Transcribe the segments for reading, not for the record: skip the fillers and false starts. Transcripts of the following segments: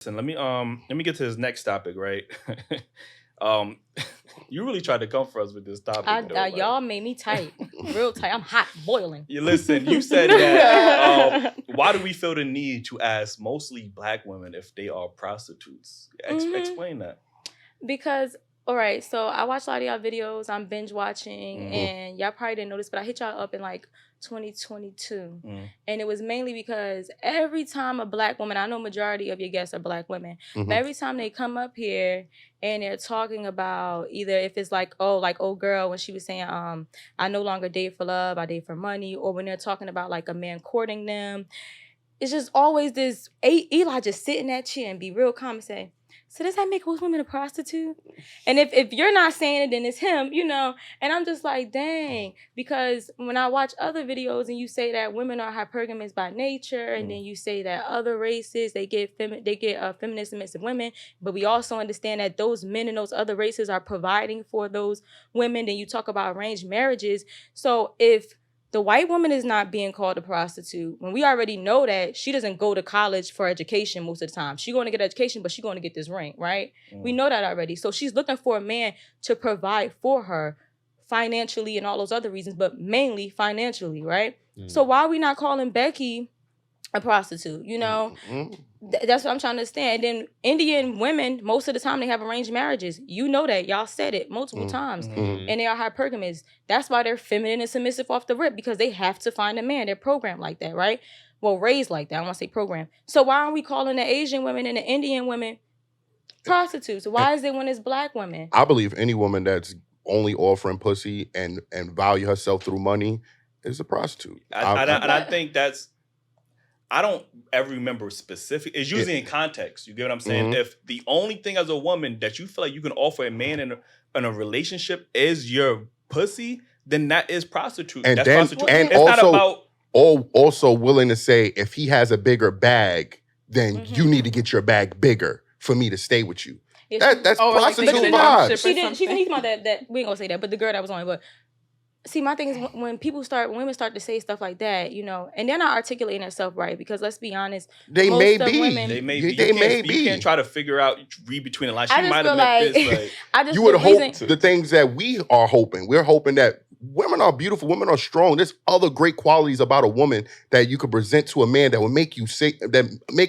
Listen, let me get to this next topic, right? um, you really tried to come for us with this topic, though. Y'all made me tight, real tight. I'm hot, boiling. You listen. You said that. Why do we feel the need to ask mostly Black women if they are prostitutes? Explain that. Because, all right, so I watch a lot of y'all videos. I'm binge watching, and y'all probably didn't notice, but I hit y'all up in like 2022. And it was mainly because every time a Black woman, I know majority of your guests are Black women, but every time they come up here and they're talking about either if it's like old girl when she was saying, I no longer date for love, I date for money, or when they're talking about like a man courting them, it's just always this, Eli just sit in that chair and be real calm and say, so does that make most women a prostitute? And if you're not saying it, then it's him, And I'm just like, dang. Because when I watch other videos and you say that women are hypergamous by nature, and then you say that other races, they get feminist submissive women, but we also understand that those men in those other races are providing for those women. Then you talk about arranged marriages. So if the white woman is not being called a prostitute, when we already know that she doesn't go to college for education most of the time. She's going to get education, but she's going to get this ring, right? We know that already. So she's looking for a man to provide for her financially and all those other reasons, but mainly financially, right? So why are we not calling Becky a prostitute, That's what I'm trying to understand. And then Indian women, most of the time, they have arranged marriages. You know that. Y'all said it multiple times. And they are hypergamous. That's why they're feminine and submissive off the rip, because they have to find a man. They're programmed like that, right? Well, raised like that. I don't want to say programmed. So why aren't we calling the Asian women and the Indian women prostitutes? Why is it when it's Black women? I believe any woman that's only offering pussy and value herself through money is a prostitute. I think that's... I don't ever remember specific. It's usually in context. You get what I'm saying? If the only thing as a woman that you feel like you can offer a man in a relationship is your pussy, then that is prostitute. And that's then, prostitute. and it's also, not about also willing to say if he has a bigger bag, then you need to get your bag bigger for me to stay with you. Yeah, that's prostitute vibes. She didn't speak about that. We ain't gonna say that, but the girl that was on it, but. See, my thing is when women start to say stuff like that, and they're not articulating themselves right, because let's be honest, they may be. You can't try to figure out, read between the lines. She might have meant this. You would hope the things that we are hoping. We're hoping that women are beautiful, women are strong. There's other great qualities about a woman that you could present to a man that would make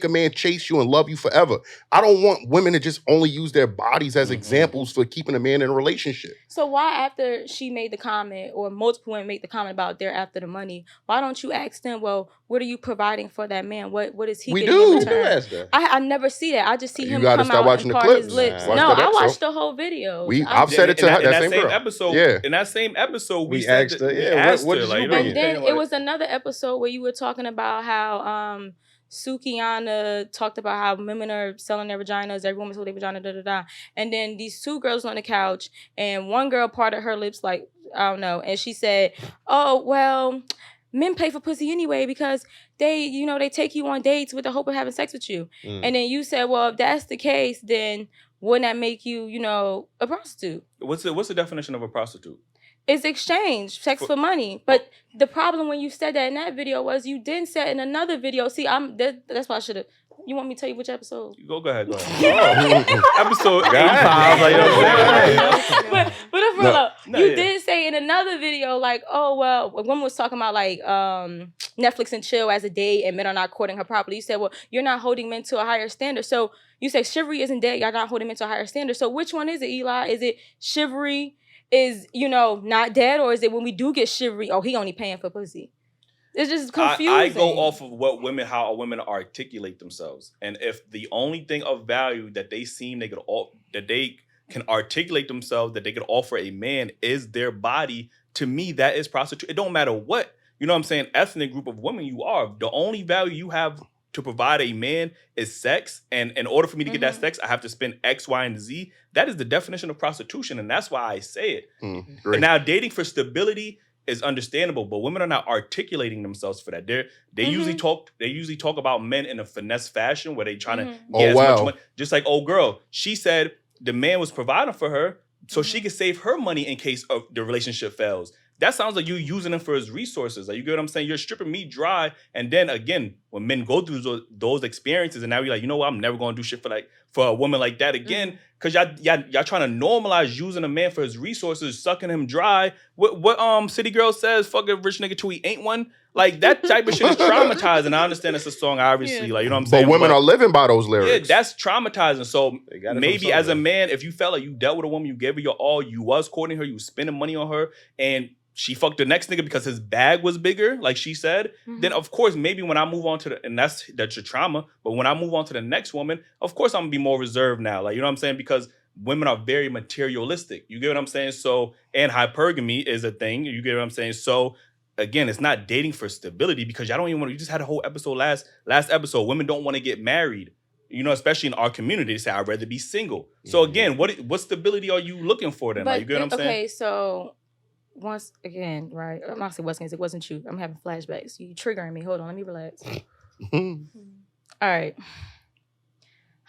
a man chase you and love you forever. I don't want women to just only use their bodies as examples for keeping a man in a relationship. So why, after she made the comment, or multiple women make the comment about they're after the money, why don't you ask them, well, what are you providing for that man? What is he getting in return? I never see that. I just see him come out and part his lips. No, I watched the whole video. I've said it to her. That same episode. Yeah. In that same episode, we asked her. What did you bring? And then it was another episode where you were talking about how Sukiyana talked about how women are selling their vaginas, every woman sold their vagina, And then these two girls on the couch, and one girl parted her lips like, I don't know, and she said, oh, well, men pay for pussy anyway because they take you on dates with the hope of having sex with you. And then you said, well, if that's the case, then wouldn't that make you, a prostitute? What's the definition of a prostitute? It's exchange, sex for money. But the problem when you said that in that video was you didn't say it in another video. See, that's why I should have. You want me to tell you which episode? Go ahead. Episode 85. But if we're you did say in another video, like, oh, well, a woman was talking about like Netflix and chill as a date and men are not courting her properly. You said, well, you're not holding men to a higher standard. So you say chivalry isn't dead. Y'all not holding men to a higher standard. So which one is it, Eli? Is it chivalry is, not dead? Or is it when we do get chivalry, he only paying for pussy? It's just confusing. I go off of how women articulate themselves. And if the only thing of value that they seem that they can articulate themselves, that they can offer a man is their body, to me, that is prostitution. It don't matter what, ethnic group of women you are. The only value you have to provide a man is sex. And in order for me to get that sex, I have to spend X, Y, and Z. That is the definition of prostitution. And that's why I say it. And now dating for stability is understandable, but women are not articulating themselves for that. They usually talk about men in a finesse fashion where they trying to get as much money. Just like old girl, she said the man was providing for her so she could save her money in case of the relationship fails. That sounds like you using him for his resources. Like, you get what I'm saying? You're stripping me dry, and then again, when men go through those experiences, and now you're like, you know what, I'm never gonna do shit for a woman like that again, because y'all trying to normalize using a man for his resources, sucking him dry. What City Girl says, fuck a rich nigga till he ain't one. Like, that type of shit is traumatizing. I understand it's a song, obviously, like, you know what I'm saying? But women are living by those lyrics. Yeah, that's traumatizing. So maybe as a man, if you felt like you dealt with a woman, you gave her your all, you was courting her, you was spending money on her, and she fucked the next nigga because his bag was bigger, like she said, then of course, maybe when I move on to and that's your trauma, but when I move on to the next woman, of course I'm gonna be more reserved now. Like, you know what I'm saying? Because women are very materialistic. You get what I'm saying? So, and hypergamy is a thing. You get what I'm saying? So, again, it's not dating for stability, because y'all don't even want to, you just had a whole episode last episode. Women don't want to get married. You know, especially in our community, they say, I'd rather be single. So again, what stability are you looking for then? Like, you get what I'm saying? Okay, so once again, right? I'm not saying it wasn't you. I'm having flashbacks. You triggering me. Hold on, let me relax. All right.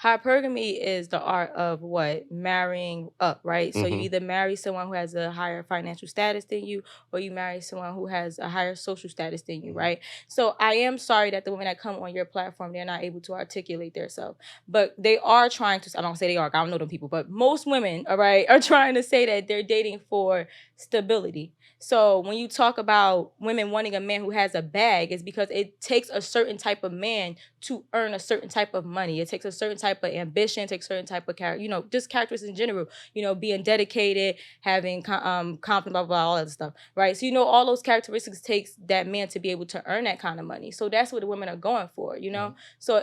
Hypergamy is the art of what? Marrying up, right? So you either marry someone who has a higher financial status than you, or you marry someone who has a higher social status than you, right? So I am sorry that the women that come on your platform, they're not able to articulate themselves. But they are trying to, I don't say they are, I don't know them people, but most women, all right, are trying to say that they're dating for stability. So when you talk about women wanting a man who has a bag, it's because it takes a certain type of man to earn a certain type of money. It takes a certain type of ambition, takes a certain type of character, you know, just characteristics in general, you know, being dedicated, having confidence, blah, blah, all that stuff, right? So, you know, all those characteristics takes that man to be able to earn that kind of money. So that's what the women are going for, you know? So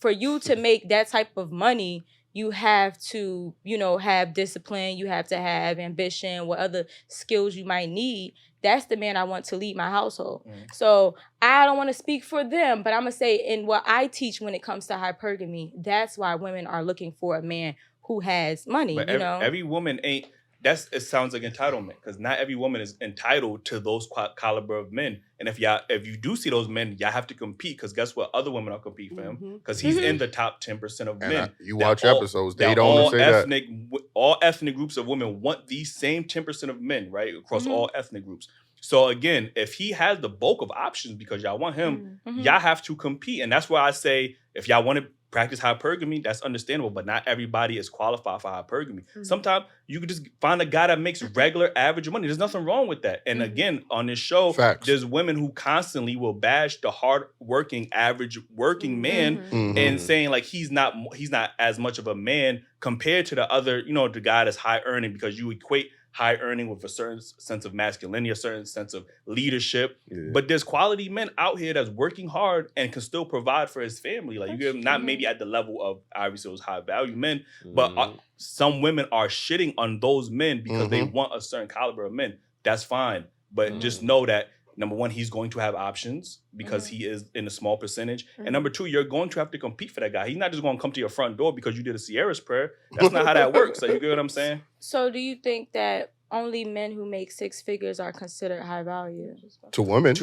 for you to make that type of money, you have to, you know, have discipline, you have to have ambition, what other skills you might need. That's the man I want to lead my household. So I don't want to speak for them, but I'm going to say in what I teach when it comes to hypergamy, that's why women are looking for a man who has money, but every woman ain't, it sounds like entitlement, because not every woman is entitled to those caliber of men. And if you do see those men, y'all have to compete, because guess what? Other women are competing for him, because he's in the top 10% of men. You watch episodes, they don't say that. All ethnic groups of women want these same 10% of men, right? Across all ethnic groups. So again, if he has the bulk of options because y'all want him, y'all have to compete. And that's why I say, if y'all want to practice hypergamy, that's understandable, but not everybody is qualified for hypergamy. Sometimes you could just find a guy that makes regular average money. There's nothing wrong with that. And again, on this show, there's women who constantly will bash the hard-working, average working man and saying like he's not as much of a man compared to the other, you know, the guy that's high earning, because you equate high earning with a certain sense of masculinity, a certain sense of leadership. But there's quality men out here that's working hard and can still provide for his family. Like, you get not maybe at the level of obviously those high value men, but some women are shitting on those men because they want a certain caliber of men. That's fine. But just know that, number one, he's going to have options because he is in a small percentage. And number two, you're going to have to compete for that guy. He's not just going to come to your front door because you did a Sierra's prayer. That's not how that works. So you get what I'm saying? So do you think that only men who make six figures are considered high value? To women.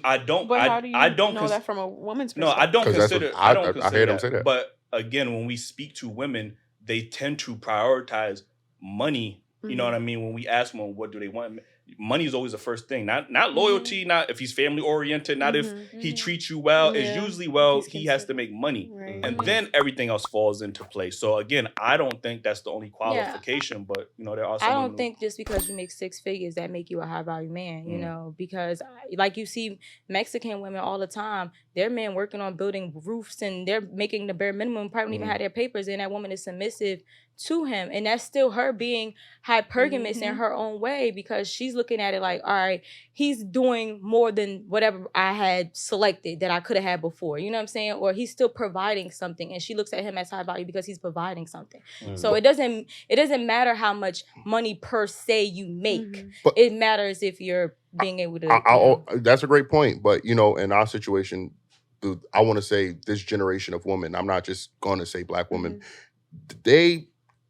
I don't. But how do you know that from a woman's perspective? No, I don't consider. I hear them say that. But again, when we speak to women, they tend to prioritize money. You know what I mean? When we ask them, what do they want? Money is always the first thing. Not loyalty, not if he's family oriented, not if he treats you well. It's usually, he has to make money. Right. And then everything else falls into place. So again, I don't think that's the only qualification, but you know, there are some. I don't think just because you make six figures that make you a high value man, you know, because like you see Mexican women all the time, their men working on building roofs and they're making the bare minimum, probably even have their papers, and that woman is submissive to him, and that's still her being hypergamous in her own way, because she's looking at it like, all right, he's doing more than whatever I had selected that I could have had before, you know what I'm saying? Or he's still providing something, and she looks at him as high value because he's providing something. So it doesn't matter how much money per se you make. But it matters if you're being able to. That's a great point, but you know, in our situation, I want to say this generation of women, I'm not just going to say black women, they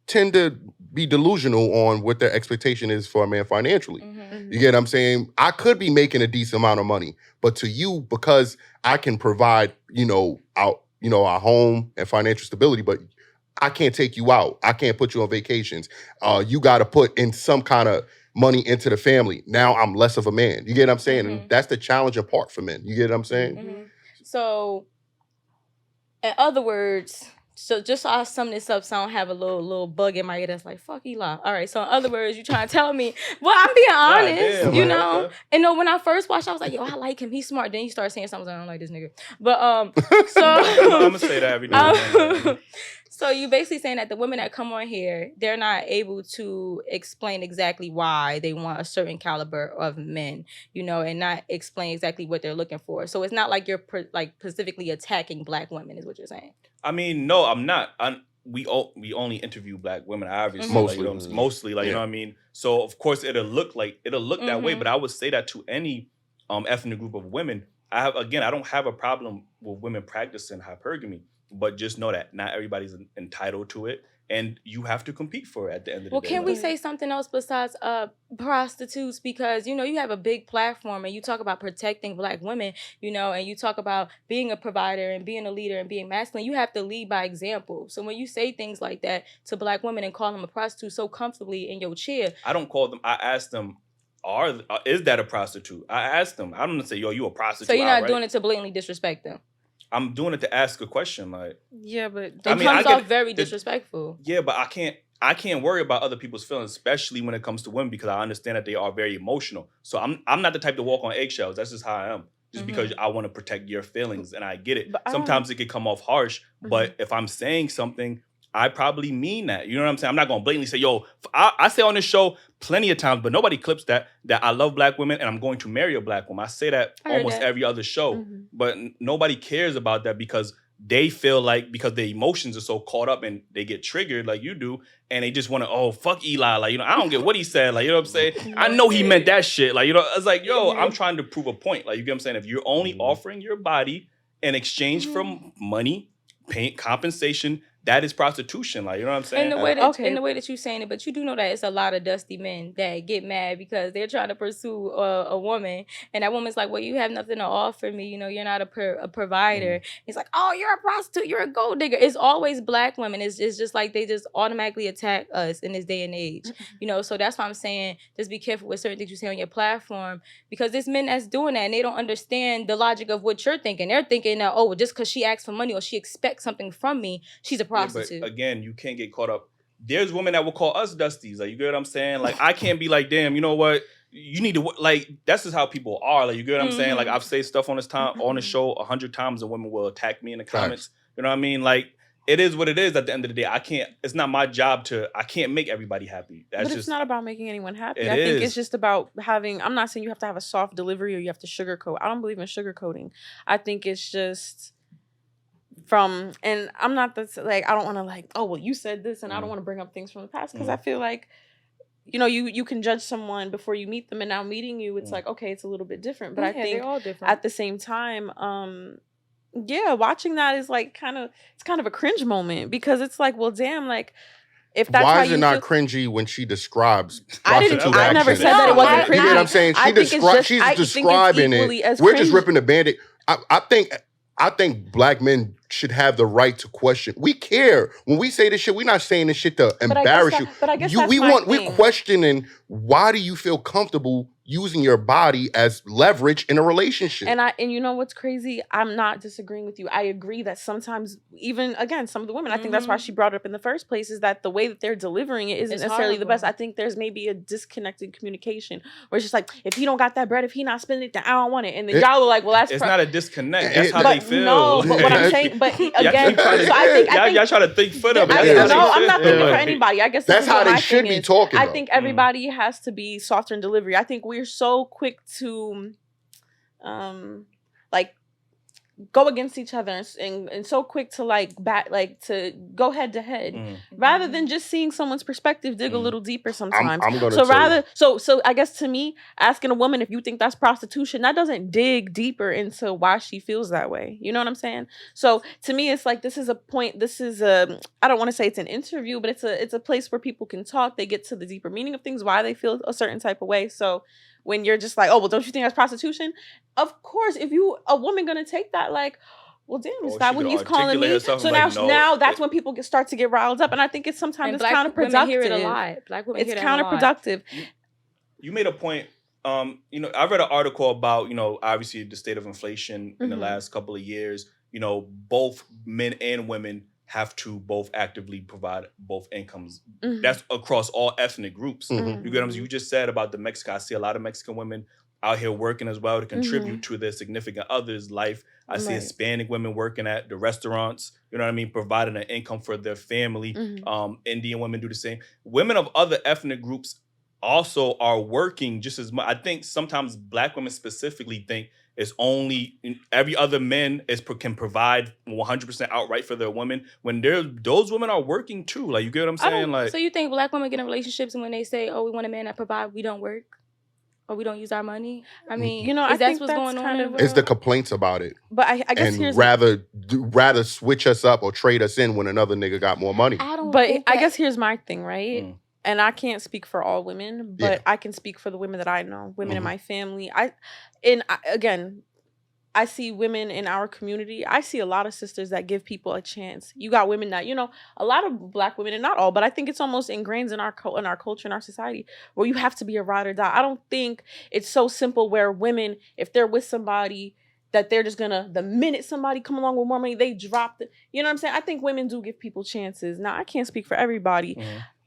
tend to be delusional on what their expectation is for a man financially. You get what I'm saying? I could be making a decent amount of money, but to you, because I can provide, our home and financial stability, but I can't take you out. I can't put you on vacations. You got to put in some kind of money into the family. Now I'm less of a man. You get what I'm saying? And that's the challenging part for men. You get what I'm saying? So, in other words, so just so I sum this up so I don't have a little bug in my ear that's like, fuck Eli. All right, so in other words, you trying to tell me, well, I'm being honest, damn, you man, know? okay. And no, when I first watched, I was like, yo, I like him. He's smart. Then you start saying something, I don't like this nigga. But, so... I'm going to say that every day. So you basically saying that the women that come on here, they're not able to explain exactly why they want a certain caliber of men, you know, and not explain exactly what they're looking for. So it's not like you're specifically attacking black women, is what you're saying. I mean, no, I'm not. We only interview black women, obviously. Mostly. Mostly, like, you know what I mean? So, of course, it'll look that way, but I would say that to any ethnic group of women. I don't have a problem with women practicing hypergamy, but just know that not everybody's entitled to it, and you have to compete for it at the end of the day. Well, can we say something else besides prostitutes? Because, you know, you have a big platform and you talk about protecting black women, you know, and you talk about being a provider and being a leader and being masculine. You have to lead by example. So when you say things like that to black women and call them a prostitute so comfortably in your chair. I don't call them, I ask them, is that a prostitute? I asked them. I'm going to say, yo, you a prostitute. So you're not doing it to blatantly disrespect them? I'm doing it to ask a question, like. Yeah, but it comes off very disrespectful. Yeah, but I can't worry about other people's feelings, especially when it comes to women, because I understand that they are very emotional. So I'm not the type to walk on eggshells. That's just how I am. Just because I want to protect your feelings, and I get it. But sometimes it can come off harsh, but if I'm saying something, I probably mean that. You know what I'm saying? I'm not going to blatantly say, yo, I say on this show plenty of times, but nobody clips that I love black women and I'm going to marry a black woman. I say that almost every other show, but nobody cares about that because they feel like, because their emotions are so caught up and they get triggered like you do, and they just want to, oh, fuck Eli. Like, you know, I don't get what he said. Like, you know what I'm saying? I know he meant that shit. Like, you know, it's like, yo, I'm trying to prove a point. Like, you get what I'm saying? If you're only offering your body in exchange for money, compensation, that is prostitution. Like, you know what I'm saying? In the way that you're saying it, but you do know that it's a lot of dusty men that get mad because they're trying to pursue a woman, and that woman's like, well, you have nothing to offer me. You know, you're not a provider. It's like, oh, you're a prostitute. You're a gold digger. It's always black women. It's just like they just automatically attack us in this day and age. You know, so that's why I'm saying just be careful with certain things you say on your platform, because there's men that's doing that and they don't understand the logic of what you're thinking. They're thinking that, oh, well, just because she asks for money or she expects something from me, she's a prostitute. Yeah, but again, you can't get caught up. There's women that will call us dusties. Like, you get what I'm saying? Like, I can't be like, damn, you know what? You need to, like, that's just how people are. Like, you get what I'm saying? Like, I've said stuff on this show 100 times and women will attack me in the comments. You know what I mean? Like, it is what it is at the end of the day. It's not my job I can't make everybody happy. But it's not about making anyone happy. I think it's just about I'm not saying you have to have a soft delivery or you have to sugarcoat. I don't believe in sugarcoating. I think it's just and I'm not I don't want to like, oh, well, you said this and I don't want to bring up things from the past because I feel like, you know, you can judge someone before you meet them, and now meeting you, it's like, okay, it's a little bit different. But I think they're all different. At the same time, watching that is like it's kind of a cringe moment because it's like, well, damn, like, if that's why how is it not cringy when she describes prostitute action? I never said that it wasn't cringy. You get what I'm saying? She's describing it. We're just ripping the Band-Aid. I think black men should have the right to question. We care. When we say this shit, we're not saying this shit to embarrass you. But I guess we're questioning, why do you feel comfortable using your body as leverage in a relationship? And you know what's crazy? I'm not disagreeing with you. I agree that sometimes, even again, some of the women, I think that's why she brought it up in the first place, is that the way that they're delivering it isn't necessarily the best. I think there's maybe a disconnected communication where it's just like, if he don't got that bread, if he not spending it, then I don't want it. And then y'all are like, well, that's not a disconnect. That's how they feel. No, but what I'm saying, but again, so I think y'all try to think for them. No, I'm not thinking for anybody. I guess that's how they should be talking. I think everybody has to be softer in delivery. I think we're so quick to like go against each other and so quick to to go head to head rather than just seeing someone's perspective, dig a little deeper sometimes. So I guess to me, asking a woman if you think that's prostitution, that doesn't dig deeper into why she feels that way. You know what I'm saying? So to me, it's like, this is I don't want to say it's an interview, but it's a place where people can talk. They get to the deeper meaning of things, why they feel a certain type of way. So when you're just like, oh, well, don't you think that's prostitution? Of course, if a woman gonna take that like, well, damn, is that what he's calling me? So now that's when people start to get riled up, and I think it's counterproductive. Women hear it a lot. Black women hear that a lot. It's counterproductive. You made a point I read an article about, obviously the state of inflation in the last couple of years. Both men and women have to both actively provide both incomes. That's across all ethnic groups. You get what I'm saying? You just said about the Mexican. I see a lot of Mexican women out here working as well to contribute to their significant other's life. I see Hispanic women working at the restaurants, providing an income for their family. Indian women do the same. Women of other ethnic groups also are working just as much. I think sometimes Black women specifically think it's only every other man can provide 100% outright for their women, when those women are working too. Like, you get what I'm saying? So you think Black women get in relationships and when they say, "Oh, we want a man that provide," we don't work? Or we don't use our money? I mean, I think what's going on in the world? It's the complaints about it. But I guess and rather switch us up or trade us in when another nigga got more money. I guess here's my thing, right? And I can't speak for all women, but I can speak for the women that I know, women in my family. I see women in our community. I see a lot of sisters that give people a chance. You got women that, a lot of Black women, and not all, but I think it's almost ingrained in our culture, in our society, where you have to be a ride or die. I don't think it's so simple where women, if they're with somebody, that they're just gonna, the minute somebody come along with more money, they drop it. You know what I'm saying? I think women do give people chances. Now, I can't speak for everybody.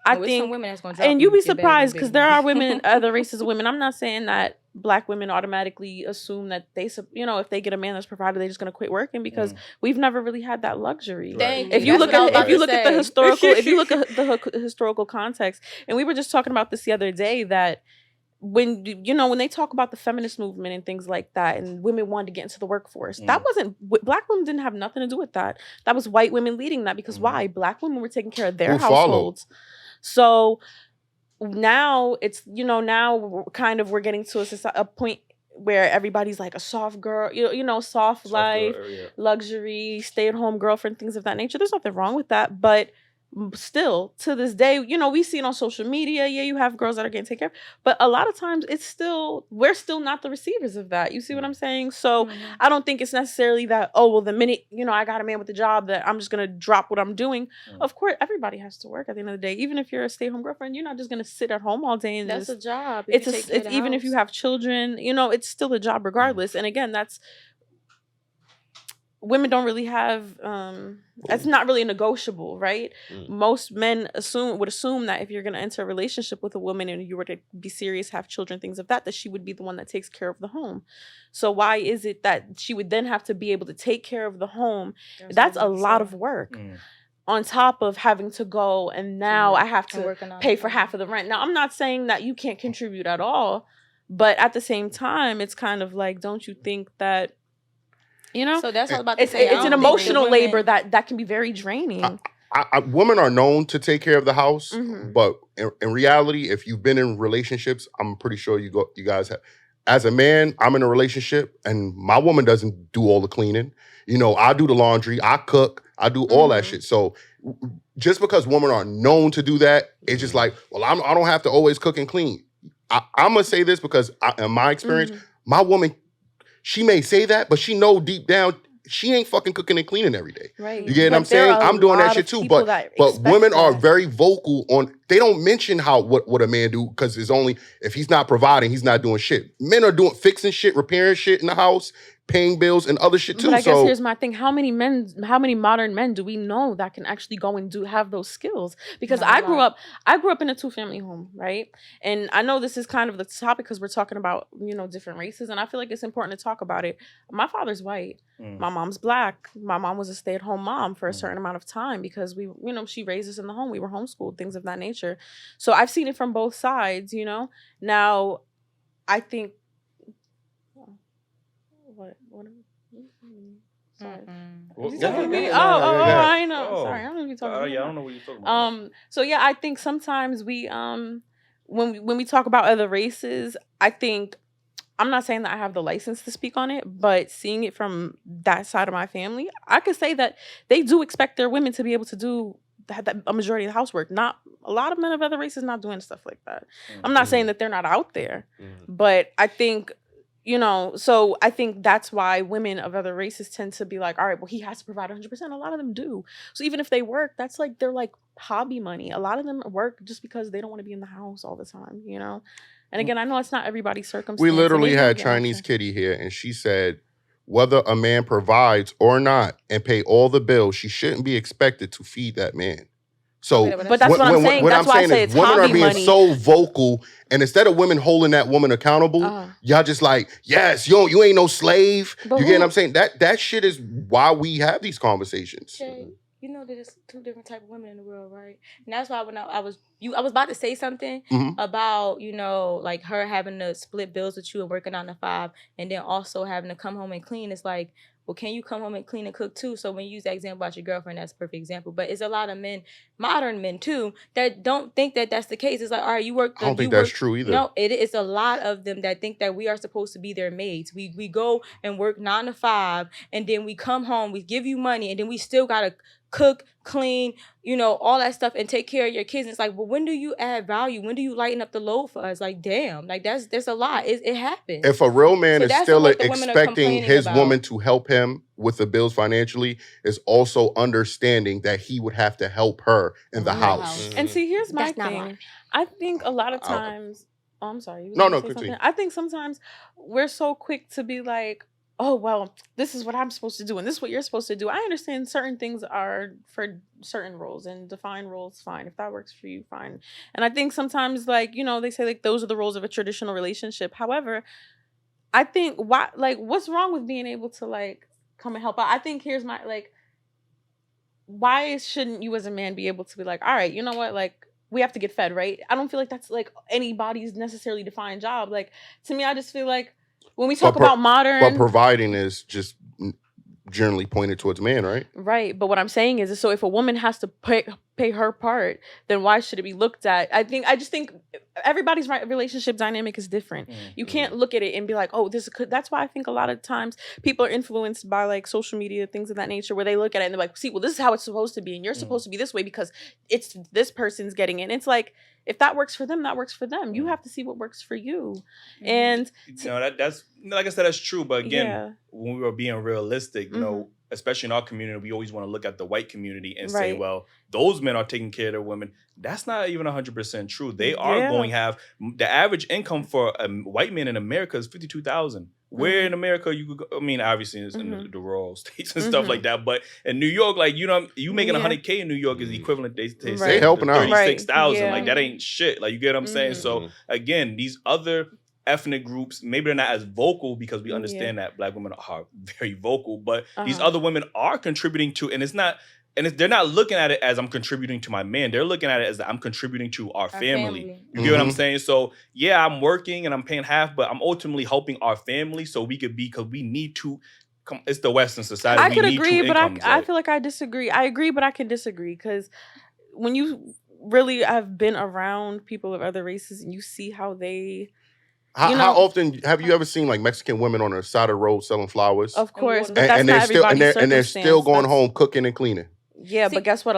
I think women that's gonna drop, and you'd be surprised because there are women, other races of women. I'm not saying that Black women automatically assume that they, if they get a man that's provided, they're just gonna quit working, because we've never really had that luxury. Right. If you look at the historical context, and we were just talking about this the other day, that when they talk about the feminist movement and things like that, and women wanted to get into the workforce, that wasn't, Black women didn't have nothing to do with that. That was white women leading that, because why? Black women were taking care of their households. So now it's, now we're getting to a point where everybody's like a soft girl, soft life, luxury, stay-at-home girlfriend, things of that nature. There's nothing wrong with that, but still, to this day, we see it on social media. Yeah, you have girls that are getting taken care of, but a lot of times we're still not the receivers of that. You see what I'm saying? So I don't think it's necessarily that, the minute, I got a man with a job, that I'm just going to drop what I'm doing. Of course, everybody has to work at the end of the day. Even if you're a stay-at-home girlfriend, you're not just going to sit at home all day. And that's a job. It's even if you have children, it's still a job regardless. And again, women don't really have, that's not really negotiable, right? Most men would assume that if you're going to enter a relationship with a woman and you were to be serious, have children, things of that she would be the one that takes care of the home. So why is it that she would then have to be able to take care of the home? That's a lot of work. On top of having to go, and now I have to pay for half of the rent. Now, I'm not saying that you can't contribute at all, but at the same time, it's kind of like, don't you think that, so that's what I was about to say. It's an emotional labor that can be very draining. Women are known to take care of the house, but in reality, if you've been in relationships, I'm pretty sure you guys have. As a man, I'm in a relationship, and my woman doesn't do all the cleaning. I do the laundry, I cook, I do all that shit. So just because women are known to do that, it's just like, well, I don't have to always cook and clean. I'm gonna say this because in my experience, my woman, she may say that, but she know deep down she ain't fucking cooking and cleaning every day. Right. You get what I'm saying? I'm doing that shit too. But women are very vocal on, they don't mention what a man do, because it's only, if he's not providing, he's not doing shit. Men are fixing shit, repairing shit in the house, paying bills and other shit too. But I guess here's my thing. How many modern men do we know that can actually go and have those skills? Because I grew up in a 2-family home, right? And I know this is kind of the topic because we're talking about, different races, and I feel like it's important to talk about it. My father's white. My mom's Black. My mom was a stay-at-home mom for a certain amount of time because she raised us in the home. We were homeschooled, things of that nature. So I've seen it from both sides, Now, I think What? Sorry. I know. Sorry, I don't know what you're talking about. I don't know what you're talking about. So yeah, I think sometimes we when we talk about other races, I think, I'm not saying that I have the license to speak on it, but seeing it from that side of my family, I could say that they do expect their women to be able to do a majority of the housework. Not a lot of men of other races not doing stuff like that. I'm not saying that they're not out there, but I think, so I think that's why women of other races tend to be like, all right, well, he has to provide 100%. A lot of them do. So even if they work, that's they're hobby money. A lot of them work just because they don't want to be in the house all the time, And again, I know it's not everybody's circumstance. We literally had Chinese Kitty here, and she said, whether a man provides or not and pay all the bills, she shouldn't be expected to feed that man. So, but that's what I'm saying. That's why I say it's women hobby are being money. so vocal, and instead of women holding that woman accountable, y'all just like, yes, you ain't no slave. But you get what I'm saying? That shit is why we have these conversations. Okay. You know there's two different type of women in the world, right? And that's why when I was about to say something about, you know, like her having to split bills with you and working 9 to 5, and then also having to come home and clean. It's like, well, can you come home and clean and cook too? So when you use that example about your girlfriend, that's a perfect example. But it's a lot of men, modern men too, that don't think that that's the case. It's like, all right, you work. I don't think that's true either. No, it is a lot of them that think that we are supposed to be their maids. We go and work 9 to 5, and then we come home, we give you money, and then we still gotta cook, clean, you know, all that stuff, and take care of your kids. It's like, well, when do you add value? When do you lighten up the load for us? Like, damn, like that's a lot. It happens. If a real man is still expecting his woman to help him with the bills financially, is also understanding that he would have to help her in the house. And see, here's my thing. I think a lot of times, I'm sorry. No, continue. I think sometimes we're so quick to be like, oh, well, this is what I'm supposed to do, and this is what you're supposed to do. I understand certain things are for certain roles, and defined roles, fine. If that works for you, fine. And I think sometimes, like, you know, they say, like, those are the roles of a traditional relationship. However, I think, what's wrong with being able to, like, come and help out? I think here's my, like, why shouldn't you as a man be able to be like, all right, you know what, like, we have to get fed, right? I don't feel like that's, like, anybody's necessarily defined job. Like, to me, I just feel like, when we talk about modern... But providing is just generally pointed towards man, right? Right. But what I'm saying is so if a woman has to pay her part, then why should it be looked at? I just think everybody's relationship dynamic is different. You can't look at it and be like, oh, that's why I think a lot of times people are influenced by, like, social media, things of that nature, where they look at it and they're like, see, well, this is how it's supposed to be, and you're supposed to be this way because it's this person's getting it. And it's like, if that works for them, that works for them. You have to see what works for you. And you know, that's, like I said, that's true. But again, when we were being realistic, you know, especially in our community, we always want to look at the white community and say, well, those men are taking care of their women. That's not even 100% true. They are going to have, the average income for a white man in America is $52,000. Where in America you could go, I mean, obviously it's in the rural states and stuff like that, but in New York, like, you know, you making $100K in New York is equivalent to say helping out 36,000. Like, that ain't shit. Like, you get what I'm saying? So again, these other ethnic groups, maybe they're not as vocal because we understand that Black women are very vocal, but these other women are contributing to, and it's not, and they're not looking at it as I'm contributing to my man. They're looking at it as I'm contributing to our family. You get what I'm saying? So yeah, I'm working and I'm paying half, but I'm ultimately helping our family so we could be, because we need to come. It's the Western society. I could agree, but I feel like I disagree. I agree, but I can disagree, because when you really have been around people of other races and you see how they... How often have you ever seen, like, Mexican women on the side of the road selling flowers? Of course, but that's not everybody's and they're still going home cooking and cleaning. Yeah, but guess what?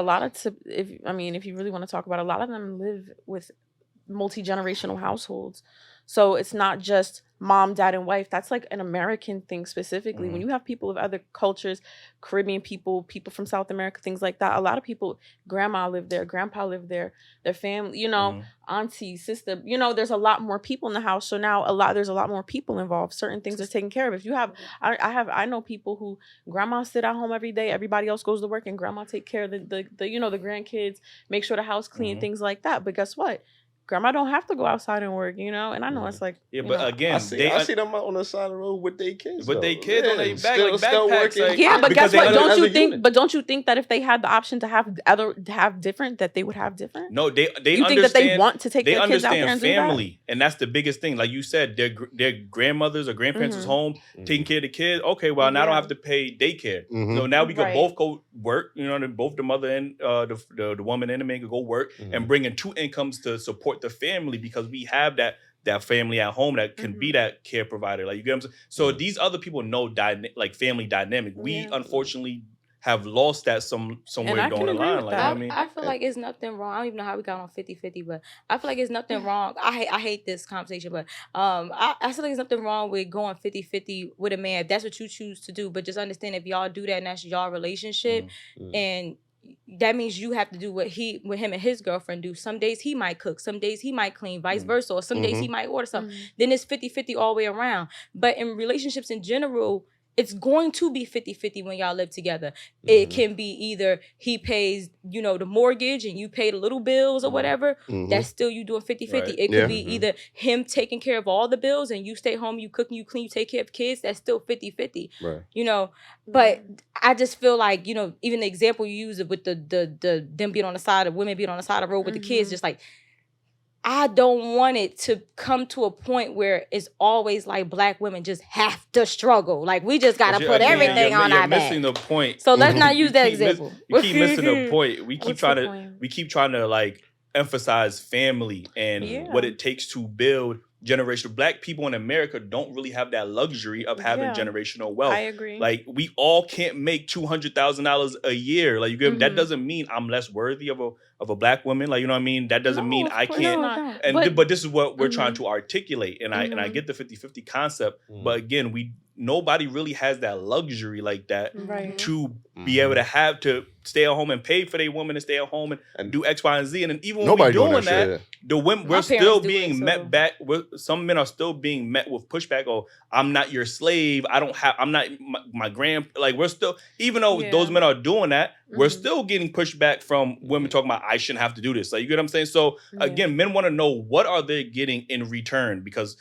If you really want to talk about it, a lot of them live with multi-generational households. So it's not just mom, dad, and wife. That's like an American thing specifically. When you have people of other cultures, Caribbean people from South America, things like that, a lot of people, grandma lived there, grandpa lived there, their family, you know, auntie, sister, you know, there's a lot more people in the house. So now there's a lot more people involved. Certain things are taken care of. If you have, I know people who grandma sit at home every day, everybody else goes to work, and grandma take care of the you know, the grandkids, make sure the house clean, things like that. But guess what? Grandma don't have to go outside and work, you know? And I know it's like... Yeah, but again... I see them on the side of the road with their kids. With their kids on their back, like still backpacks. Working. Yeah, but guess what? Don't you think that if they had the option to have different, that they would have different? No, they you think that they want to take their kids out there and family, do that? And that's the biggest thing. Like you said, their grandmothers or grandparents was home taking care of the kids. Okay, well, now I don't have to pay daycare. So now we could both go work, you know, both the mother and the woman and the man could go work and bring in 2 incomes to support the family, because we have that family at home that can be that care provider. Like, you get what I'm saying? So these other people know like family dynamic. We unfortunately have lost that somewhere down the line. Like, I mean, I feel like it's nothing wrong. I don't even know how we got on 50-50, but I feel like it's nothing wrong. I hate this conversation, but I feel like there's nothing wrong with going 50-50 with a man if that's what you choose to do. But just understand, if y'all do that and that's y'all relationship, and that means you have to do what him and his girlfriend do. Some days he might cook, some days he might clean, vice versa, or some days he might order something. Then it's 50-50 all the way around. But in relationships in general, it's going to be 50-50 when y'all live together. It can be either he pays, the mortgage and you pay the little bills or whatever. That's still you doing 50-50. Right. It could be either him taking care of all the bills and you stay home, you cook and you clean, you take care of kids. That's still 50-50. Right. But I just feel like, even the example you use with the them being on the side of women being on the side of the road with the kids, just like, I don't want it to come to a point where it's always like Black women just have to struggle. Like, we just got to put everything on our back. You're missing the point. So let's not use that example. You keep missing the point. We keep trying to like emphasize family and what it takes to build generational. Black people in America don't really have that luxury of having generational wealth. I agree. Like, we all can't make $200,000 a year. Like, that doesn't mean I'm less worthy of a Black woman. Like, you know what I mean? That doesn't mean I can't. But this is what we're trying to articulate. And I get the 50-50 concept. But again, nobody really has that luxury like that to be able to stay at home and pay for their woman to stay at home and do X, Y, and Z. And then even when we're doing that, the women, we're still being met back. Some men are still being met with pushback. Oh, I'm not your slave. I'm not my grand. Like, we're still, even though those men are doing that, we're still getting pushback from women talking about, I shouldn't have to do this. Like, you get what I'm saying? So again, men want to know, what are they getting in return? Because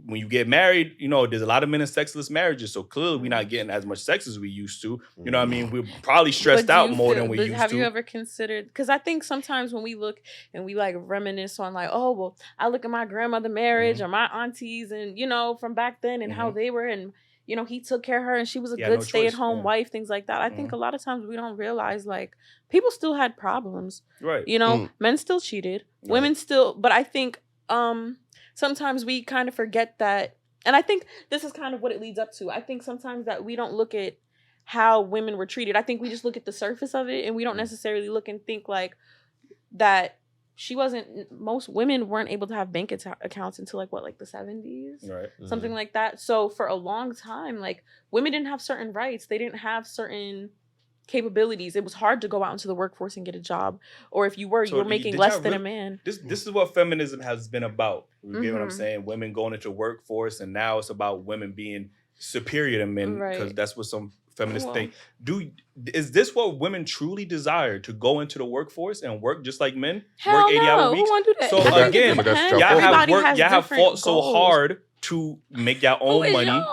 when you get married, there's a lot of men in sexless marriages. So clearly we're not getting as much sex as we used to. You know what I mean? We're probably stressed out more than we used to. Have you ever considered, because I think sometimes when we look and we like reminisce on like, oh, well, I look at my grandmother marriage or my aunties and, from back then and how they were, and, he took care of her and she was a good stay-at-home wife, things like that. I think a lot of times we don't realize, like, people still had problems. Right. Men still cheated. Women still, but I think, sometimes we kind of forget that. And I think this is kind of what it leads up to. I think sometimes that we don't look at how women were treated. I think we just look at the surface of it and we don't necessarily look and think like that most women weren't able to have bank accounts until like the 70s? Right. Something like that. So for a long time, like, women didn't have certain rights. They didn't have certain capabilities. It was hard to go out into the workforce and get a job, or if you were, you were making less than a man. This is what feminism has been about. You get what I'm saying? Women going into workforce, and now it's about women being superior to men, because that's what some feminists think. Is this what women truly desire, to go into the workforce and work just like men? Hell work 80-hour weeks? Who want to do that? So again, y'all have fought so hard to make your own money.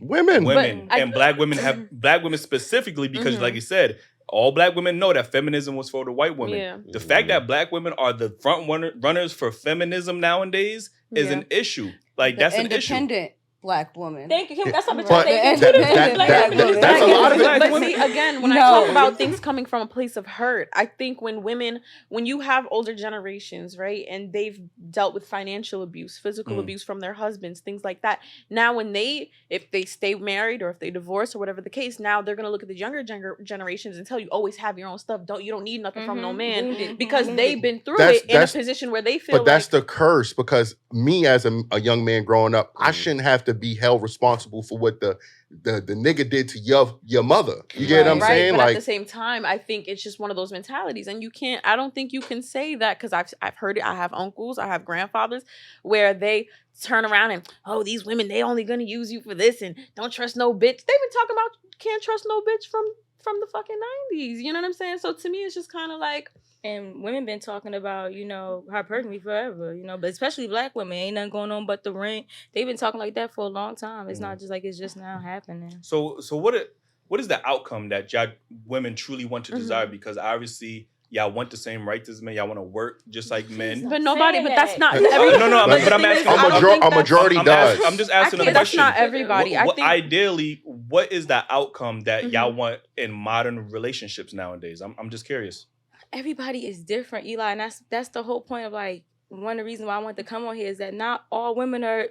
Women. And Black women specifically, because like you said, all Black women know that feminism was for the white woman. Yeah. The fact that Black women are the front runners for feminism nowadays is an issue. Like, that's an issue. Independent Black woman. Thank you, Kim. That's what I'm saying. That's a lot of it. But see, again, when I talk about things coming from a place of hurt, I think when you have older generations, right, and they've dealt with financial abuse, physical abuse from their husbands, things like that. Now, if they stay married or if they divorce or whatever the case, now they're gonna look at the younger generations and tell you, always have your own stuff. You don't need nothing from no man, because they've been through it in a position where they feel. But that's the curse, because me as a young man growing up, I shouldn't have to be held responsible for what the nigga did to your mother. You get what I'm saying? But like, at the same time, I think it's just one of those mentalities, and I don't think you can say that, because I've heard it. I have uncles, I have grandfathers, where they turn around and, oh, these women, they only gonna use you for this, and don't trust no bitch. They've been talking about can't trust no bitch from the fucking 90s. You know what I'm saying? So to me, it's just kind of like. And women been talking about, hypergamy forever, but especially Black women. Ain't nothing going on but the rent. They've been talking like that for a long time. It's not just like it's just now happening. So what is the outcome that y'all women truly want to desire? Because obviously y'all want the same rights as men. Y'all want to work just like men. But that's not everybody. No, but I'm asking. A majority does. I'm just asking a question. That's not everybody. Ideally, what is the outcome that y'all want in modern relationships nowadays? I'm just curious. Everybody is different, Eli, and that's the whole point of, like, one of the reasons why I want to come on here is that not all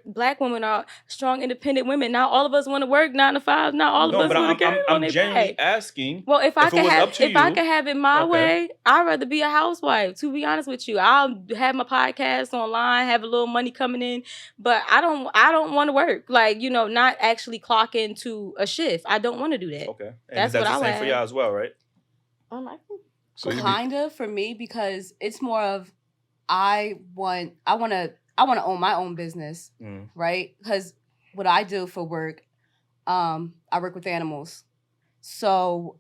Black women are strong, independent women. Not all of us want to work 9 to 5. Not all of us want to carry on their genuinely asking. Well, if I could have it my way, I'd rather be a housewife. To be honest with you, I'll have my podcast online, have a little money coming in, but I don't want to work. Like, not actually clock into a shift. I don't want to do that. Okay, and that's the same for y'all as well, right? I think So kind of for me, because it's more of I want to own my own business, right? Because what I do for work, I work with animals. So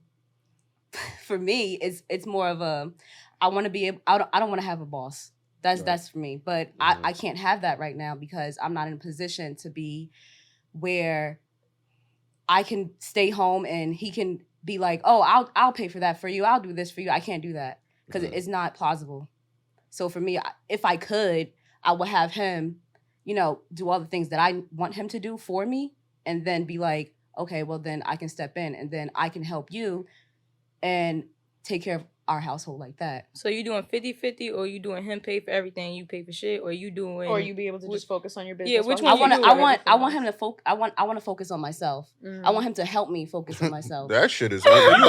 for me, it's more of a I want to be able, I don't want to have a boss. That's for me. But I can't have that right now because I'm not in a position to be where I can stay home and he can be like, oh, I'll pay for that for you. I'll do this for you. I can't do that because it's not plausible. So for me, if I could, I would have him, do all the things that I want him to do for me and then be like, okay, well then I can step in and then I can help you and take care of our household like that. So you doing 50-50 or you doing him pay for everything, you pay for shit, or you doing, or you be able to just focus on your business? Yeah, which one? I want him to I want to focus on myself. I want him to help me focus on myself. That shit is you want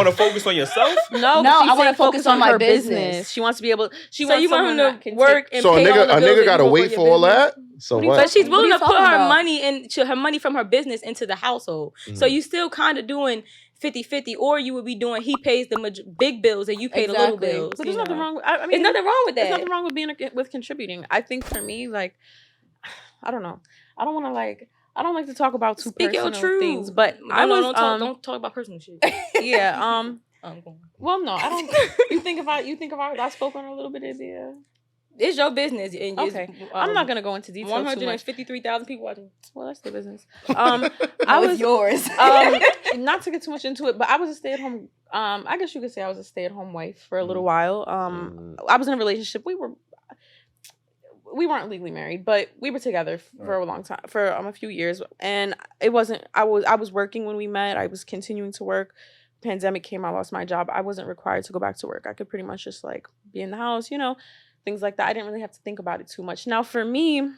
to focus on yourself? No, I want to focus on my business. She wants to be able. So you want him to work and so pay all the bills. So a nigga gotta wait for all that. So what? But she's willing to put her money from her business into the household. So you still kind of doing 50-50, or you would be doing he pays the big bills and you pay the little bills. But there's nothing wrong with, there's nothing wrong with that. There's nothing wrong with being with contributing. I think for me, like, I don't know. I don't want to like. I don't like to talk about personal things, but don't talk about personal shit. Yeah. Well, no, I don't. You think if I spoke on her a little bit, it'd be it's your business. And okay. I'm not gonna go into detail. 153,000 people watching. Well, that's their business. I was yours. Not to get too much into it, but I was a stay-at-home. I guess you could say I was a stay-at-home wife for a little while. I was in a relationship. We weren't legally married, but we were together for a long time, for a few years. And it wasn't. I was working when we met. I was continuing to work. Pandemic came. I lost my job. I wasn't required to go back to work. I could pretty much just like be in the house, things like that. I didn't really have to think about it too much. Now, for me,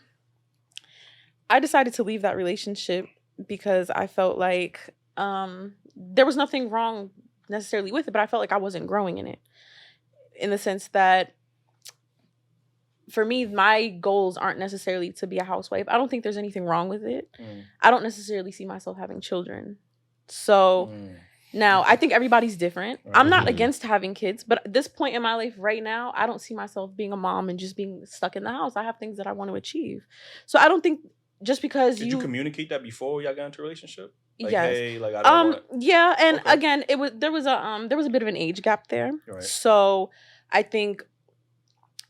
I decided to leave that relationship because I felt like there was nothing wrong necessarily with it, but I felt like I wasn't growing in it. In the sense that, for me, my goals aren't necessarily to be a housewife. I don't think there's anything wrong with it. I don't necessarily see myself having children. So... Now, I think everybody's different. I'm not against having kids, but at this point in my life right now, I don't see myself being a mom and just being stuck in the house. I have things that I want to achieve. So I don't think just because Did you communicate that before y'all got into a relationship? Like, yes. Hey, like I don't want... Yeah, and again, there was a bit of an age gap there. Right. So I think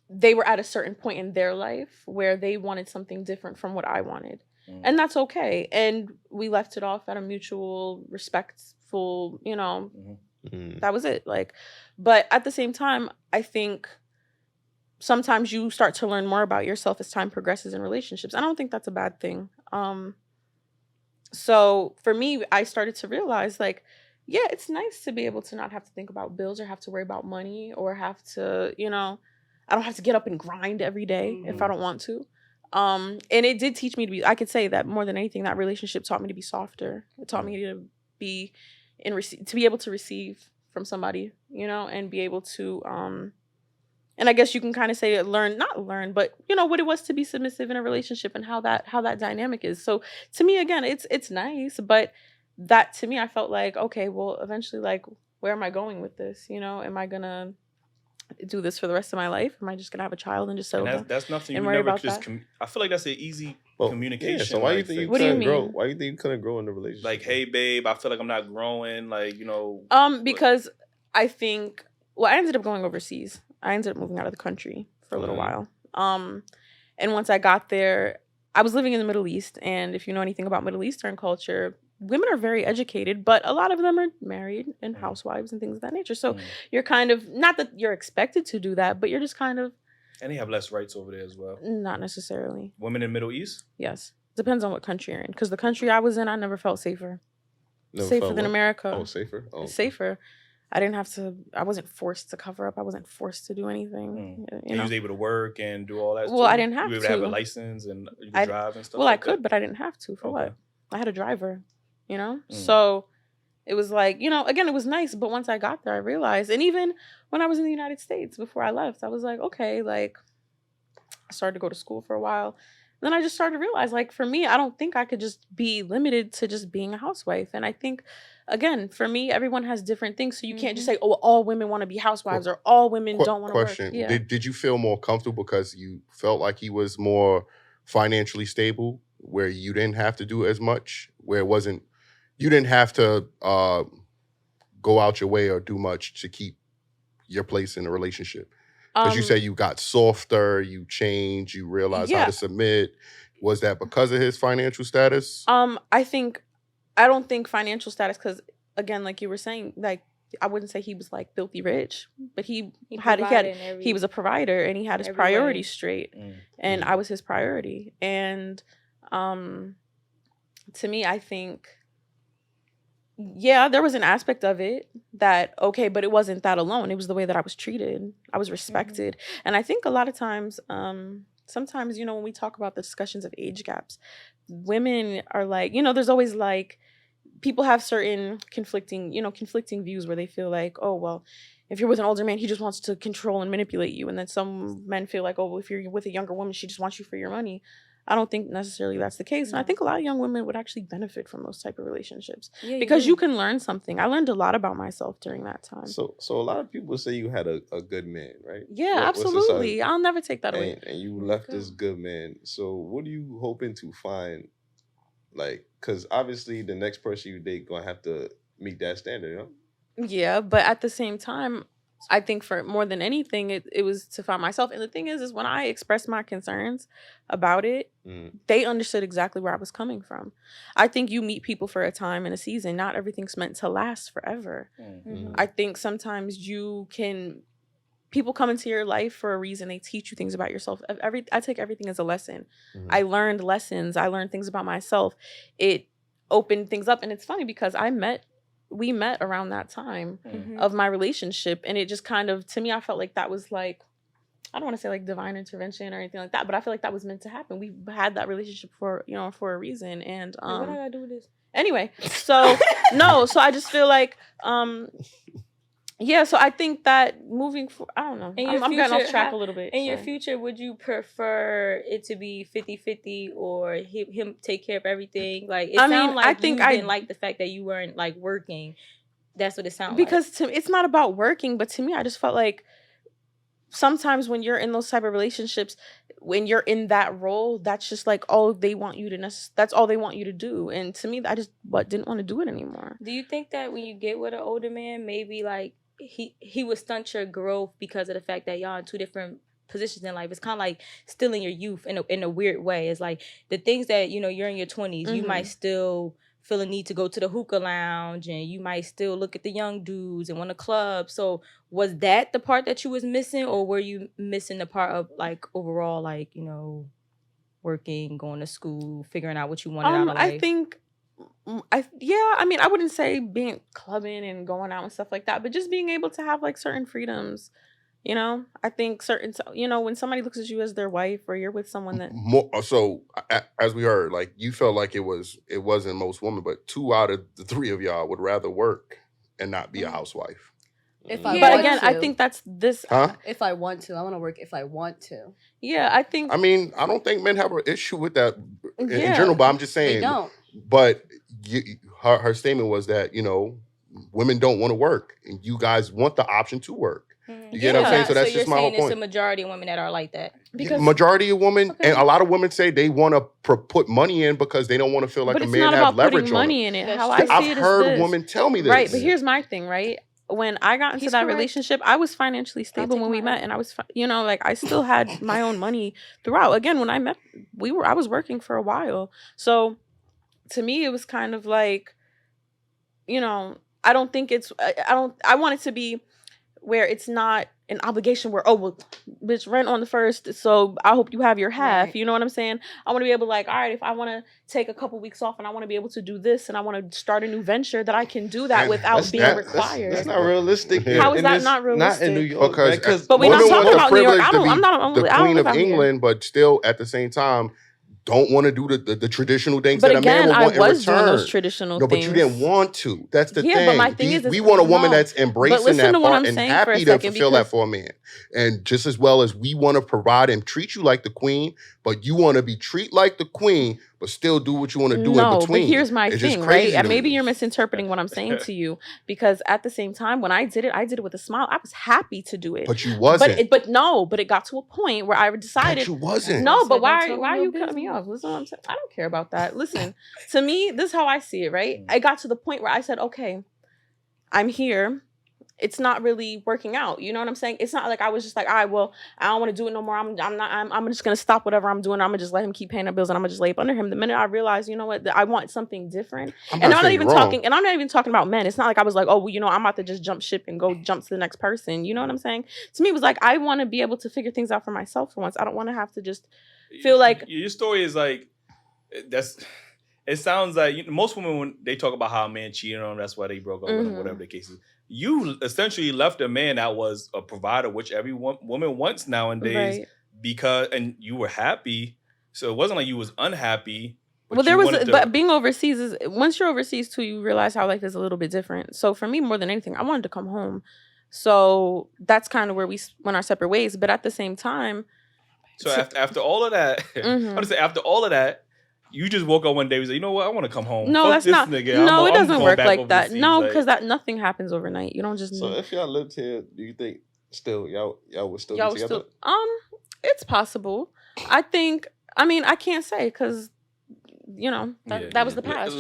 they were at a certain point in their life where they wanted something different from what I wanted. And that's okay. And we left it off at a mutual respectful, that was it. Like, but at the same time, I think sometimes you start to learn more about yourself as time progresses in relationships. I don't think that's a bad thing. So for me, I started to realize like, yeah, it's nice to be able to not have to think about bills or have to worry about money or have to, I don't have to get up and grind every day if I don't want to. And it did teach me to be, I could say that more than anything, that relationship taught me to be softer. It taught me to be to be able to receive from somebody, and be able to, and I guess you can kind of say not learn, but what it was to be submissive in a relationship and how that dynamic is. So to me, again, it's nice, but that to me, I felt like, okay, well, eventually, like, where am I going with this? Am I gonna do this for the rest of my life? Am I just gonna have a child and just settle down? That's nothing you never just. I feel like that's an easy communication. Yeah, so why do you think you couldn't grow? Why do you think you couldn't grow in the relationship? Like, hey, babe, I feel like I'm not growing. Like, because I think I ended up going overseas. I ended up moving out of the country for a little while. And once I got there, I was living in the Middle East, and if you know anything about Middle Eastern culture, women are very educated, but a lot of them are married and housewives and things of that nature. So you're kind of, not that you're expected to do that, but you're just kind of... And they have less rights over there as well. Not necessarily. Women in the Middle East? Yes. Depends on what country you're in. Because the country I was in, I never felt safer. Safer than America. Oh, safer? Oh. Safer. I wasn't forced to cover up. I wasn't forced to do anything. You was able to work and do all that Well, I didn't have to. You were able to have a license and you could drive and stuff Well, I could, but I didn't have to. For what? I had a driver. So it was like, again, it was nice. But once I got there, I realized, and even when I was in the United States before I left, I was like, okay, like I started to go to school for a while. Then I just started to realize, like, for me, I don't think I could just be limited to just being a housewife. And I think, again, for me, everyone has different things. So you can't just say, oh, all women want to be housewives or all women don't want to work. Question. Yeah. Did you feel more comfortable because you felt like he was more financially stable, where you didn't have to do as much, where it wasn't, you didn't have to go out your way or do much to keep your place in a relationship? Because you say you got softer, you changed, you realized how to submit. Was that because of his financial status? I don't think financial status, because again, like you were saying, like, I wouldn't say he was like filthy rich, but he was a provider and he had his priorities straight, and I was his priority. And to me, I think, yeah, there was an aspect of it that, okay, but it wasn't that alone. It was the way that I was treated. I was respected. And I think a lot of times, sometimes, you know, when we talk about the discussions of age gaps, women are like, you know, there's always like, people have certain conflicting views where they feel like, oh, well, if you're with an older man, he just wants to control and manipulate you. And then some men feel like, oh, well, if you're with a younger woman, she just wants you for your money. I don't think necessarily that's the case. And I think a lot of young women would actually benefit from those type of relationships because you can learn something. I learned a lot about myself during that time. So a lot of people say you had a good man, right? Yeah, absolutely. I'll never take that away. And you left this good man. So what are you hoping to find? Like, because obviously the next person you date gonna have to meet that standard, you know? Yeah, but at the same time, I think for more than anything, it was to find myself. And the thing is when I expressed my concerns about it, they understood exactly where I was coming from. I think you meet people for a time and a season. Not everything's meant to last forever. I think sometimes people come into your life for a reason. They teach you things about yourself. I take everything as a lesson. I learned lessons. I learned things about myself. It opened things up. And it's funny because we met around that time of my relationship. And it just kind of, to me, I felt like that was like, I don't want to say like divine intervention or anything like that, but I feel like that was meant to happen. We had that relationship for a reason. And what I gotta do with this? Anyway, so so I just feel like yeah, so I think that moving forward, I don't know. I'm getting off track a little bit. In your future, would you prefer it to be 50-50 or him take care of everything? Like, it sounds like you didn't like the fact that you weren't like working. That's what it sounds like. Because to me, it's not about working, but to me, I just felt like sometimes when you're in those type of relationships, when you're in that role, that's just like all they want you to that's all they want you to do. And to me, I just didn't want to do it anymore. Do you think that when you get with an older man, maybe like he would stunt your growth because of the fact that y'all in two different positions in life? It's kind of like stealing your youth in a weird way. It's like the things that, you know, you're in your 20s, you might still feel a need to go to the hookah lounge, and you might still look at the young dudes and want to club. So was that the part that you was missing, or were you missing the part of like overall, like, you know, working, going to school, figuring out what you wanted out of life? I think I wouldn't say being clubbing and going out and stuff like that, but just being able to have like certain freedoms, you know. I think when somebody looks at you as their wife, or you're with someone that so as we heard, like, you felt like it wasn't most women, but 2 out of the 3 of y'all would rather work and not be a housewife. I think that's this. If I want to, I want to work if I want to. Yeah, I think. I mean, I don't think men have an issue with that in general, but I'm just saying. They don't. But her statement was that, you know, women don't want to work, and you guys want the option to work. You get what I'm saying? So that's just my whole point. It's a majority of women that are like that. Because majority of women, and a lot of women say they want to put money in because they don't want to feel like a man have leverage on it. But it's not about putting money in it. How I see it is this. I've heard women tell me this. Right, but here's my thing, right? When I got into that relationship, I was financially stable when we met, and I was, like, I still had my own money throughout. Again, when I met, I was working for a while. So to me, it was kind of like, I don't think I want it to be where it's not an obligation where, oh, well, bitch, rent on the first, so I hope you have your half. Right. You know what I'm saying? I want to be able to, like, all right, if I want to take a couple weeks off and I want to be able to do this and I want to start a new venture, that I can do that without being required. That's not realistic. How is that not realistic? Not in New York. Because but we're not talking about New York. I'm not the Queen of England, but still at the same time, don't want to do the traditional things but that again, a man will want in return. I was doing those traditional things. No, but you didn't want to. That's the thing. But my thing is we want a woman no. that's embracing that part and happy to fulfill that for a man. And just as well as we want to provide and treat you like the queen, but you want to be treated like the queen, but still do what you want to do in between. But here's my thing, right? And maybe you're misinterpreting what I'm saying to you, because at the same time, when I did it with a smile. I was happy to do it. But you wasn't. But it got to a point where I decided. But you wasn't. No, but why are you cutting me off? Listen what I'm saying. I don't care about that. Listen, to me, this is how I see it, right? I got to the point where I said, okay, I'm here. It's not really working out. You know what I'm saying? It's not like I was just like, all right, well, I don't want to do it no more. I'm just gonna stop whatever I'm doing. I'm gonna just let him keep paying the bills and I'm gonna just lay up under him. The minute I realized, you know what, I want something different. I'm not even talking about men. It's not like I was like, oh, well, you know, I'm about to just jump ship and go jump to the next person. You know what I'm saying? To me, it was like, I want to be able to figure things out for myself for once. I don't want to have to just feel like your story is like it sounds like most women, when they talk about how a man cheated on them, that's why they broke up with him, whatever the case is. You essentially left a man that was a provider, which every woman wants nowadays, and you were happy. So it wasn't like you was unhappy. But being overseas is, once you're overseas too, you realize how life is a little bit different. So for me, more than anything, I wanted to come home. So that's kind of where we went our separate ways. But at the same time, so after all of that, I'm gonna say after all of that, you just woke up one day and said, you know what, I want to come home. No, Fuck that's not. Nigga. No, it doesn't work like that. Overseas. No, because nothing happens overnight. You don't just. So if y'all lived here, do you think still y'all would still be together? It's possible. I think. I mean, I can't say because, you know, that was the past.